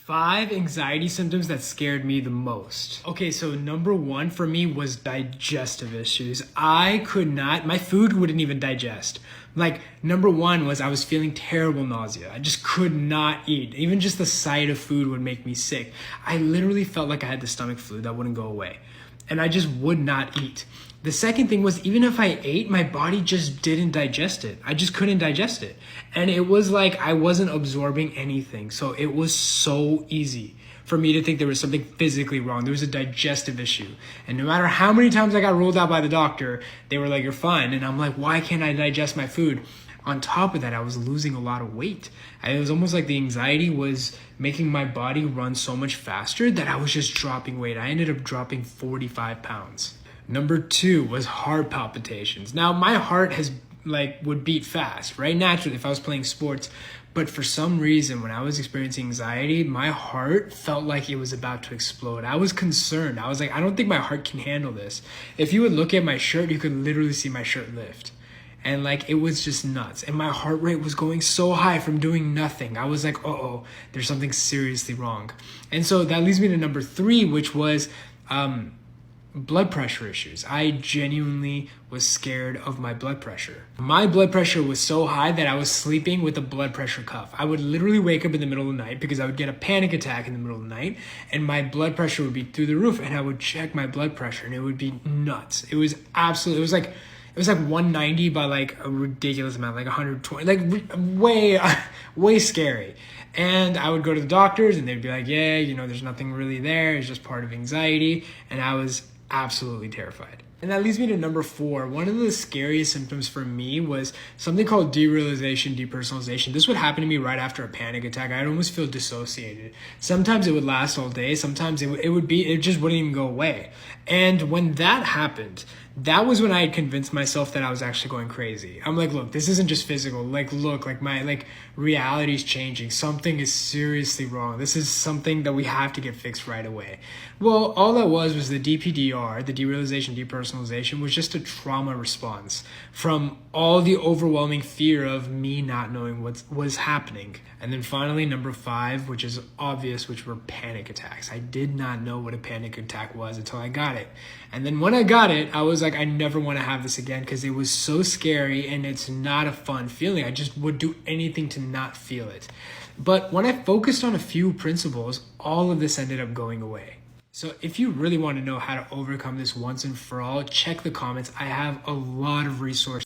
5 anxiety symptoms that scared me the most. Okay, so number 1 for me was digestive issues. I could not, my food wouldn't even digest. Like, number 1 was I was feeling terrible nausea. I just could not eat. Even just the sight of food would make me sick. I literally felt like I had the stomach flu that wouldn't go away. And I just would not eat. The second thing was, even if I ate, my body just didn't digest it. I just couldn't digest it. And it was like I wasn't absorbing anything. So it was so easy for me to think there was something physically wrong. There was a digestive issue. And no matter how many times I got ruled out by the doctor, they were like, you're fine. And I'm like, why can't I digest my food? On top of that, I was losing a lot of weight. It was almost like the anxiety was making my body run so much faster that I was just dropping weight. I ended up dropping 45 pounds. Number 2 was heart palpitations. Now, my heart would beat fast, right? Naturally, if I was playing sports. But for some reason, when I was experiencing anxiety, my heart felt like it was about to explode. I was concerned. I was like, I don't think my heart can handle this. If you would look at my shirt, you could literally see my shirt lift. And it was just nuts. And my heart rate was going so high from doing nothing. I was like, uh-oh, there's something seriously wrong. And so that leads me to number 3, which was blood pressure issues. I genuinely was scared of my blood pressure. My blood pressure was so high that I was sleeping with a blood pressure cuff. I would literally wake up in the middle of the night because I would get a panic attack in the middle of the night and my blood pressure would be through the roof, and I would check my blood pressure and it would be nuts. It was like 190 by a ridiculous amount, like 120, way scary. And I would go to the doctors and they'd be like, yeah, there's nothing really there. It's just part of anxiety. And I was absolutely terrified. And that leads me to number 4. One of the scariest symptoms for me was something called derealization, depersonalization. This would happen to me right after a panic attack. I'd almost feel dissociated. Sometimes it would last all day. Sometimes it just wouldn't even go away. And when that happened, that was when I had convinced myself that I was actually going crazy. I'm like, look, this isn't just physical. My reality is changing. Something is seriously wrong. This is something that we have to get fixed right away. Well, all that was the DPDR, the derealization, depersonalization, was just a trauma response from all the overwhelming fear of me not knowing what was happening. And then finally, number 5, which is obvious, which were panic attacks. I did not know what a panic attack was until I got it. And then when I got it, I was like, I never want to have this again because it was so scary and it's not a fun feeling. I just would do anything to not feel it. But when I focused on a few principles, all of this ended up going away. So if you really want to know how to overcome this once and for all, check the comments. I have a lot of resources.